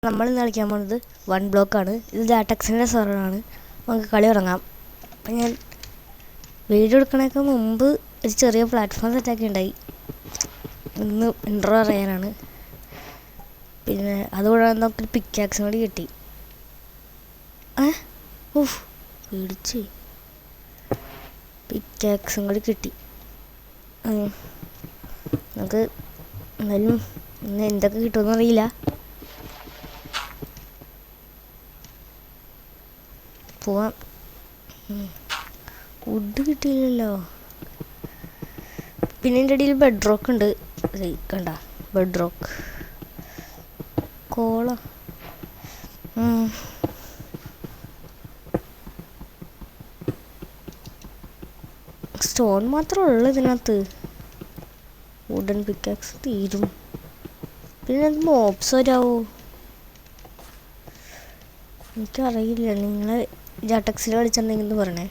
നമ്മൾ ഇന്ന് കളിക്കാൻ പോകുന്നത് 1 ബ്ലോക്കാണ്. ഇത് ജാടെക്സിൻ്റെ സെർവറാണ്. നമുക്ക് കളി തുടങ്ങാം. അപ്പം ഞാൻ വീഡിയോ എടുക്കണേക്ക് മുമ്പ് ഒരു ചെറിയ പ്ലാറ്റ്ഫോം സെറ്റാക്കി ഉണ്ടായി. ഇന്ന് ഇൻട്രോ അറിയാനാണ്. പിന്നെ അതുകൂടാതെ നമുക്കൊരു പിക്കാക്സും കൂടി കിട്ടി. പേടിച്ച് പിക്കാക്സും കൂടി കിട്ടി. നമുക്ക് എന്നാലും ഇന്ന് എന്തൊക്കെ കിട്ടുമെന്ന് അറിയില്ല. പോവാം. വുഡ് കിട്ടിയില്ലല്ലോ. പിന്നെ എൻ്റെ ഇടയിൽ ബെഡ് റോക്ക് ഉണ്ട്. കണ്ട ബെഡ് റോക്ക് കോള. സ്റ്റോൺ മാത്രമേ ഉള്ളൂ ഇതിനകത്ത്. വുഡൻ പിക്കാക്സ് തീരും. പിന്നെ അത് മോബ്സ് വരാവോ എനിക്കറിയില്ല. നിങ്ങൾ ജാടെക്സിൽ കളിച്ചിട്ടുണ്ടെങ്കിൽ പറയണേ.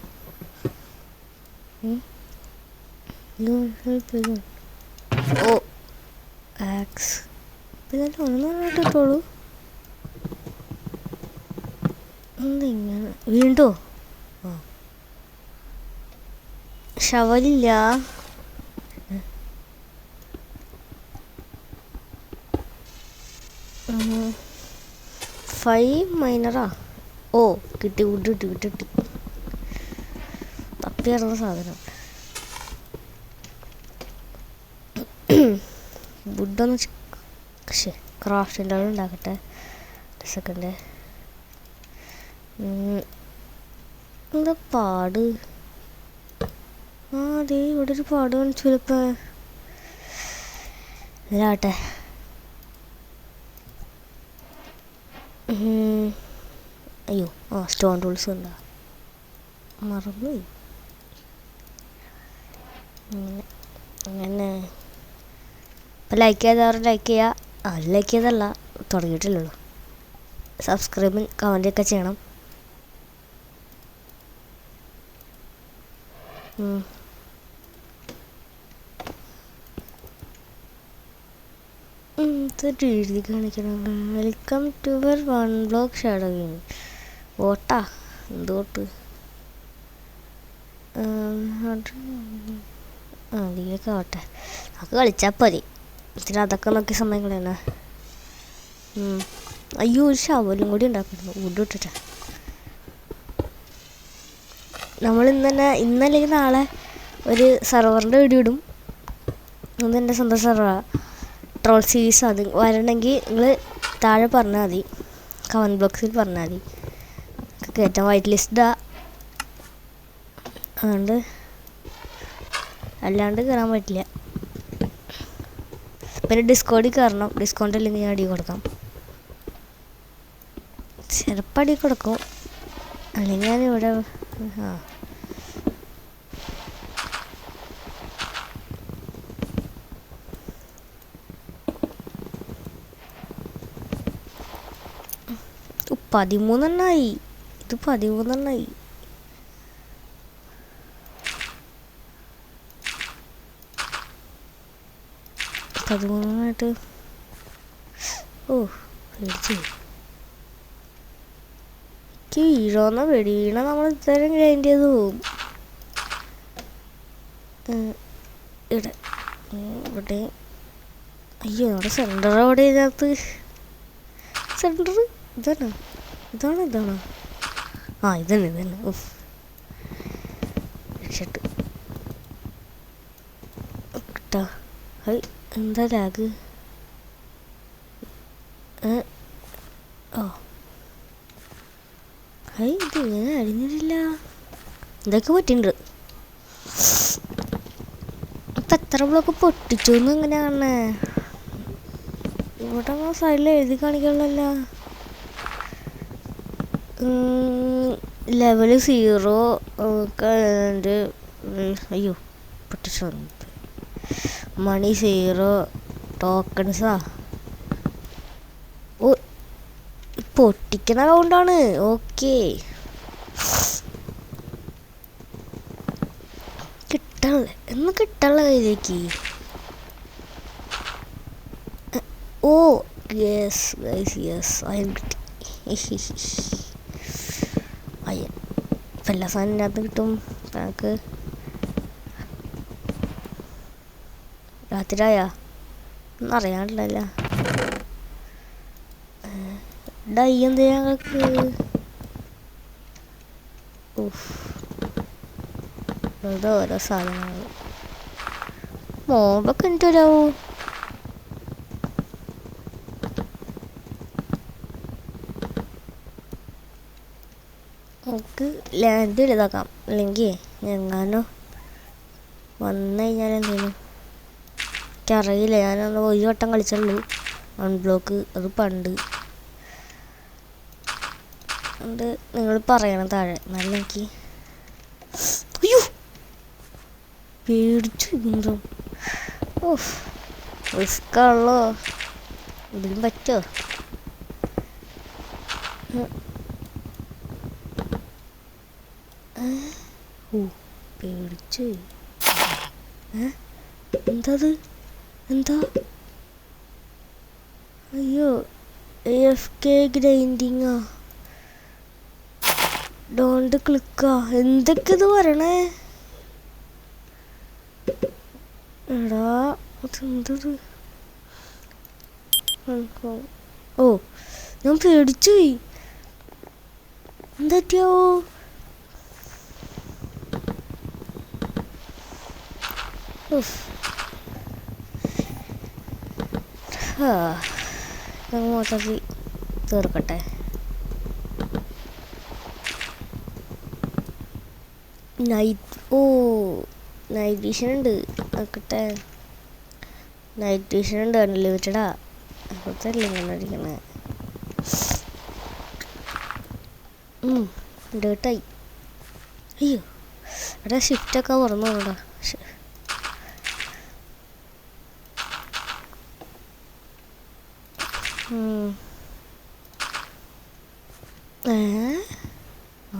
ഓ ആക്സ് പിന്നെ ഒന്നും എന്തിങ്ങനെ വീണ്ടോ? ഷവലില്ല. ഫൈവ് മൈനറാ. ഓ കിട്ടി. വുഡ് കിട്ടി. തപ്പിയായിരുന്ന സാധനം. വുഡൊന്ന് ക്രാഫ്റ്റിൻ്റെ അവിടെ ഉണ്ടാക്കട്ടെ. സെക്കൻഡ് എന്താ പാട്? അതെ ഇവിടെ ഒരു പാട് കാണിച്ചു. ചിലപ്പോൾ ഇതിലാട്ടെ. അയ്യോ സ്റ്റോൺ ടൂൾസ് ഉണ്ടാ മറന്നുപോയി. അങ്ങനെ ഇപ്പം ലൈക്ക് ചെയ്തവർ ലൈക്ക് ചെയ്യുക. ലൈക്ക് ചെയ്തല്ല, തുടങ്ങിയിട്ടില്ലല്ലോ. സബ്സ്ക്രൈബും കമൻറ്റൊക്കെ ചെയ്യണം. എഴുതി കാണിക്കണം. Welcome to your 1 block shadow game. ഓട്ടാ എന്തോട്ട് അതിലേക്ക് ആവട്ടെ. നമുക്ക് കളിച്ചാൽ മതി. ഇത്തിരി അതൊക്കെ നോക്കി സമയം കളയണേ. അയ്യോ ഒരു ഷവലും കൂടി ഉണ്ടാക്കുന്നു. വുഡ് ഇട്ടിട്ട് നമ്മൾ ഇന്നല്ലെങ്കിൽ നാളെ ഒരു സെർവറിൻ്റെ വീഡിയോ ഇടും. എൻ്റെ സ്വന്തം സെർവറാണ്. Troll series. അത് വരണമെങ്കിൽ നിങ്ങൾ താഴെ പറഞ്ഞാൽ മതി. കമൻറ്റ് ബോക്സിൽ പറഞ്ഞാൽ മതി. കയറ്റാൻ വൈറ്റ് ലിസ്റ്റാ. അതുകൊണ്ട് അല്ലാണ്ട് കയറാൻ പറ്റില്ല. പിന്നെ ഡിസ്കോഡിൽ കയറണം. ഡിസ്കൗണ്ട് ഇല്ലെങ്കിൽ ഞാൻ അടി കൊടുക്കാം. ചിലപ്പോൾ അടി കൊടുക്കും. അല്ലെങ്കിൽ ഞാനിവിടെ ഇത് 13 13 ഓ പേടിച്ച് വീഴോന്ന പേടി. വീണ നമ്മൾ ഇത്രയും ഗ്രൈൻഡ് ചെയ്ത് പോവും. ഇവിടെ അയ്യോ നമ്മുടെ സെൻറ്റർ അവിടെ ഇതിനകത്ത്. സെൻറ്റർ ഇതാണോ? ഇതാണ് ഇതന്നെ. ഓഫ് രക്ഷട്ട് കിട്ടാ. എന്താ ലാഗ്? ഇതിങ്ങനെ അഴിഞ്ഞിട്ടില്ല. ഇതൊക്കെ പറ്റിണ്ട്. ഇപ്പം എത്ര ബ്ലോക്ക് പൊട്ടിച്ചു എന്ന് എങ്ങനെ കാണണേ? ഇവിടെ സൈഡിൽ എഴുതി കാണിക്കണല്ലോ. ലെവല് 0 ഒക്കെ. അയ്യോ പൊട്ടിച്ചു. മണി 0 ടോക്കൺസാ. ഓ പൊട്ടിക്കണ കൗണ്ടാണ്. ഓക്കെ കിട്ടാനുള്ള കയ്യിലേക്ക്. Oh yes guys, yes iron കിട്ടി. അയ്യ, ഇപ്പം എല്ലാ സാധനം ഇതിനകത്ത് കിട്ടും നമുക്ക്. രാത്രിയായ ഒന്നും അറിയാണ്ടില്ല. ഡൈ എന്ത് ഞങ്ങൾക്ക് വെറുതെ ഓരോ സാധനങ്ങൾ. മോബൊക്കെ എനിക്ക് വരാവോ? നമുക്ക് ലാൻഡ് ഇതാക്കാം, അല്ലെങ്കിൽ എങ്ങാനോ വന്നു കഴിഞ്ഞാൽ എന്തെങ്കിലും എനിക്കറിയില്ല. ഞാനൊന്ന് ഒരു വട്ടം കളിച്ചുള്ളൂ അൺബ്ലോക്ക്, അത് പണ്ട്. അതുകൊണ്ട് നിങ്ങൾ പറയണം താഴെ, നല്ല എനിക്ക്. അയ്യോ പേടിച്ചു എന്തോ. ഓഹ് റിസ്ക്കാണല്ലോ, ഇതിലും പറ്റുമോ? പേടിച്ച്. എന്താത്? എന്താ? അയ്യോ, AFK ഗ്രൈൻഡിങ്ങാ, ഡോണ്ട് ക്ലിക്കാ, എന്തൊക്കെ ഇത് പറയണേ? എടാ അതെന്തത്? ഓ ഞാൻ പേടിച്ചു പോയി. എന്താറ്റിയാവോ? മൊത്തത്തിൽ തീർക്കട്ടെ. നൈറ്റ് വിഷൻ ഉണ്ട്, നോക്കട്ടെ. നൈറ്റ് വിഷൻ ഉണ്ട്, അൺലിമിറ്റഡാ. അപ്പോഴത്തല്ലേ ഇങ്ങനെ അടിക്കണേ. ഡേട്ടായി. അയ്യോ എടാ, ഷിഫ്റ്റൊക്കെ മറന്നോടാ.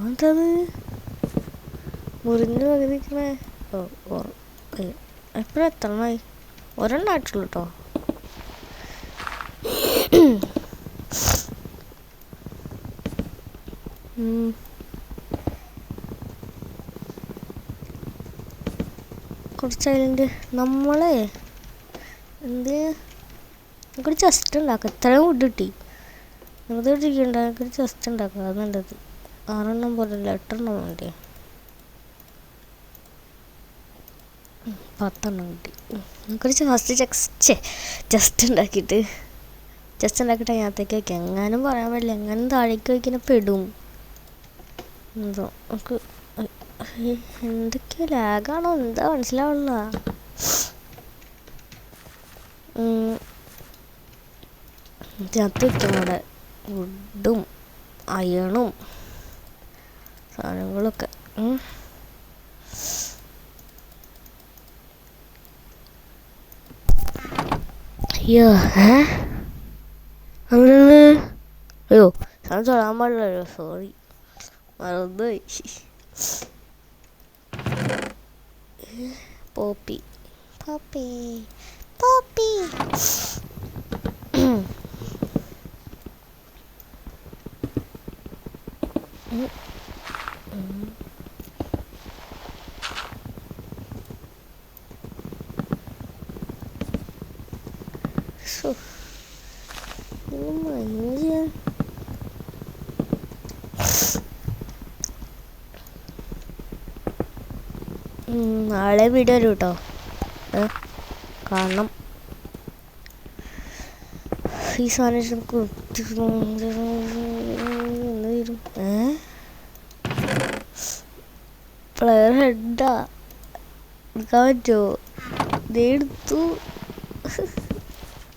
അതത് മുറിഞ്ഞ് പകുതിക്കണേ. എപ്പോഴും എത്രണ്ണായി? ഒരെണ്ണായിട്ടുള്ളൂ കേട്ടോ. കുറച്ചായാലും നമ്മളെ എന്ത് നമുക്കൊരു ചെസ്റ്റ് ഉണ്ടാക്കാം. ഇത്രയും ഫുഡ് കിട്ടി, വെറുതെ ഇട്ടിരിക്കണ്ട. നമുക്കൊരു ചെസ്റ്റ് ഉണ്ടാക്കാം, അത് നല്ലത്. 6 പോലല്ല, 8 വേണ്ടേ? 10 കിട്ടി. നമുക്കൊരു ഫസ്റ്റ് ചെസ്റ്റ് ഉണ്ടാക്കിയിട്ട് അതിനകത്തേക്ക് വയ്ക്കാം. എങ്ങാനും പറയാൻ പറ്റില്ല, എങ്ങാനും താഴേക്ക് വയ്ക്കുന്ന പെടും. എന്തോ നമുക്ക് എന്തൊക്കെയോ ലാഗാണോ എന്താ മനസ്സിലാവുള്ള. ഇതിനകത്ത് വയ്ക്കണം അവിടെ വുഡും അയണും സാധനങ്ങളൊക്കെ. അയ്യോ അങ്ങനെ. അയ്യോ സാധനം തൊടാൻ പാടില്ലല്ലോ, സോറി, മറന്നുപോയി. പോപ്പി പോപ്പി പോപ്പി. നാളെ വീഡിയോ വരും കേട്ടോ, കാണണം. ഈ സാധനം പ്ലെയർ ഹെഡാ എടുക്കാൻ പറ്റുമോ? ഇതേ എടുത്തു.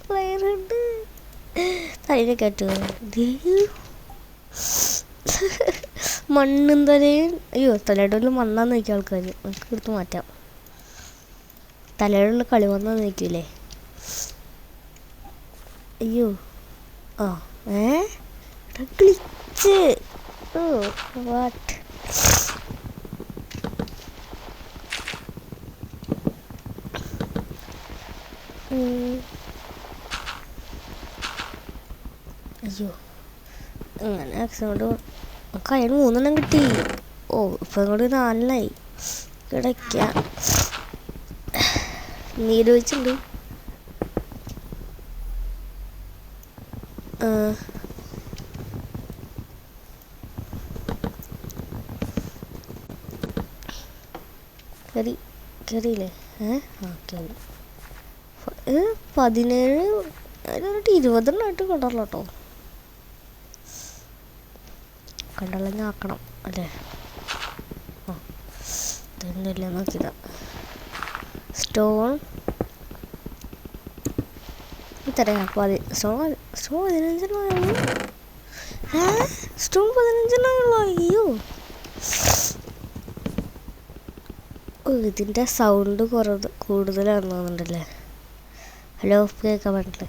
പ്ലെയർ ഹെഡ് തലയിലൊക്കെ പറ്റുമോ? മണ്ണും തലയും. അയ്യോ തലയുടെ മണ്ണാന്ന് നോക്കിയ ആൾക്കാർ, നമുക്ക് എടുത്ത് മാറ്റാം. തലയുടെ കളി വന്നാന്ന് നോക്കിയില്ലേ? അയ്യോ ഗ്ലിച്ച്. Oh what. അയ്യോ അങ്ങനെ ആക്സിഡൻറ്റ് നമുക്ക് അയാൾ 3 കിട്ടി. ഓ ഇപ്പം ഇങ്ങോട്ട് 4 കിടയ്ക്ക നീര് വെച്ചിട്ടുണ്ട്. കയറിയില്ലേ? കയറി. 17 അതിനൊരു 20 കണ്ടല്ലോ കേട്ടോ. കണ്ടല്ലോ ഞാൻ ആക്കണം അല്ലേ? ഇതൊന്നുമില്ല നോക്കിയതാ. സ്റ്റോൺ തരാം. സ്റ്റോൺ 15 സ്റ്റോൺ 15 അയ്യോ ഇതിൻ്റെ സൗണ്ട് കൂടുതലാണെന്ന് തോന്നുന്നുണ്ടല്ലേ. ഹലോ കേൾക്കാൻ പറ്റില്ലേ?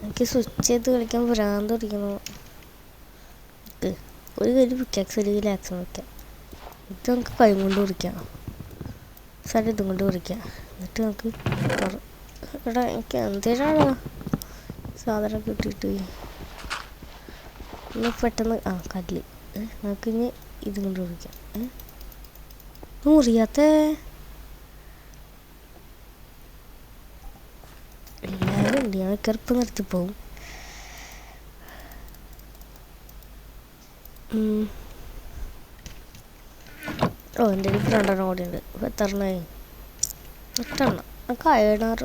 എനിക്ക് സ്വിച്ച് ചെയ്ത് കളിക്കാൻ ഭ്രാന്ത് പിടിക്കുന്നു. ഒരു കയ്യിൽ പിക്കാക്സ് ഒരു കയ്യിൽ ആക്ഷൻ വയ്ക്കാം. ഇത് നമുക്ക് കൈ കൊണ്ട് പിടിക്കാം. ഇതും കൊണ്ട് പിടിക്കാം. എന്നിട്ട് നമുക്ക് എടാ എനിക്ക് എന്തേരാണോ സാധനം കിട്ടിയിട്ട് ഇനി പെട്ടെന്ന് കല്ല് നമുക്കിനി ഇതും കൊണ്ട് പിടിക്കാം. മുറിയാത്ത എല്ലാവരും ഉണ്ട്. ഞാൻ കറുപ്പ് നിർത്തിപ്പോവും. എൻ്റെ ഒരു 2 കൂടി ഉണ്ട്. എത്ര എണ്ണമായി? 8 നമുക്ക് അയണാറ്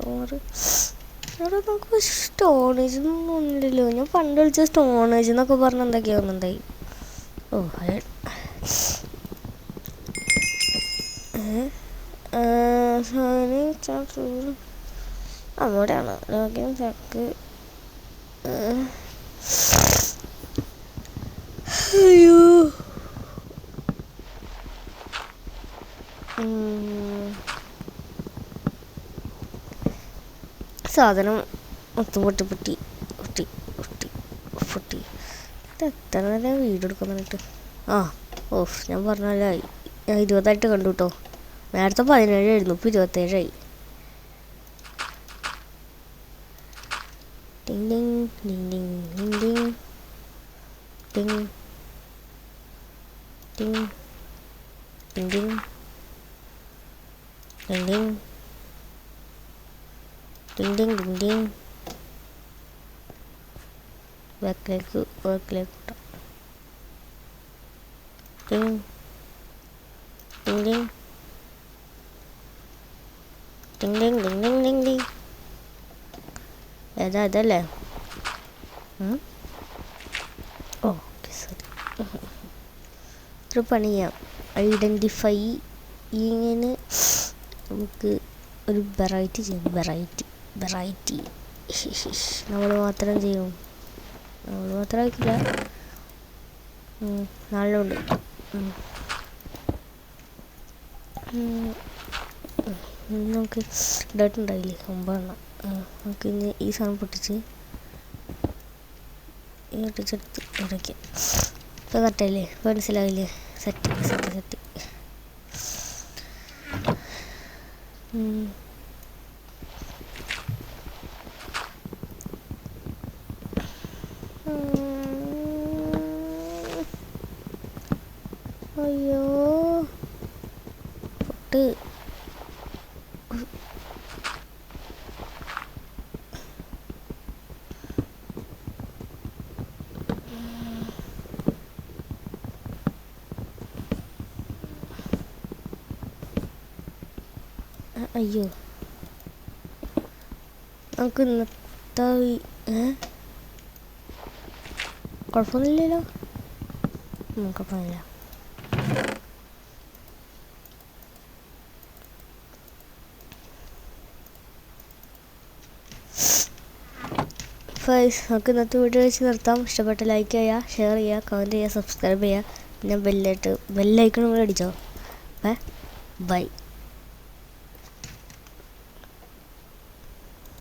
ഇവിടെ നമുക്ക് സ്റ്റോണേജ് ഒന്നും ഇല്ലല്ലോ. ഞാൻ പണ്ട് വിളിച്ച സ്റ്റോണേജ് എന്നൊക്കെ പറഞ്ഞ് എന്തൊക്കെയാ ഒന്നുണ്ടായി. ഓ അയൺ അവിടെയാണ് ലോഗ്യം ചക്ക്. അയ്യോ സാധനം മൊത്തം പൊട്ടി ഇത് എത്ര നേരം വീഡിയോ എടുക്കുന്നിട്ട്. ഞാൻ പറഞ്ഞല്ലോ ഞാൻ 20 കണ്ടു കേട്ടോ. നേരത്തെ 17 ആയിരുന്നു, ഇപ്പോൾ 27. ടിങ് ടിങ് ടിങ് ടിങ് ടിങ് ടിങ് ടിങ് ടിങ് ടിങ് ടിങ് ടിങ് ടിങ് ടിങ് ടിങ് ടിങ്. ബാക്കിലേക്ക് ഇട്ടാം. ടിങ് ടിങ് ടിങ് ടിങ് ടിങ് ടിങ് ടിങ് ടിങ് ടിങ്. അതല്ലേ? ഓക്കെ ശരി. ഒരു പണി ചെയ്യാം. ഐഡൻറ്റിഫൈ ഇങ്ങനെ നമുക്ക് ഒരു വെറൈറ്റി ചെയ്യും. വെറൈറ്റി നമ്മൾ മാത്രം ചെയ്യും. നമ്മൾ മാത്രം ആക്കില്ല, നാളിലുണ്ട്. നമുക്ക് ഡേറ്റ് ഉണ്ടായില്ലേ 9. നമുക്ക് ഇനി ഈ സാധനം പൊട്ടിച്ച് പൊട്ടിച്ചെടുത്ത് ഇടയ്ക്കാം. ഇപ്പോൾ കറക്റ്റായില്ലേ? ഇപ്പോൾ മനസ്സിലാവില്ലേ? സെറ്റ് അയ്യോ പൊട്ട്. അയ്യോ നമുക്ക് ഇന്നത്തെ കുഴപ്പമൊന്നുമില്ലല്ലോ. കുഴപ്പമില്ല. നമുക്ക് ഇന്നത്തെ വീഡിയോ വെച്ച് നിർത്താം. ഇഷ്ടപ്പെട്ട ലൈക്ക് ചെയ്യുക, ഷെയർ ചെയ്യുക, കമൻറ്റ് ചെയ്യുക, സബ്സ്ക്രൈബ് ചെയ്യുക. പിന്നെ ബെല്ലൈക്കൺ കൂടെ അടിച്ചോ. ബൈ.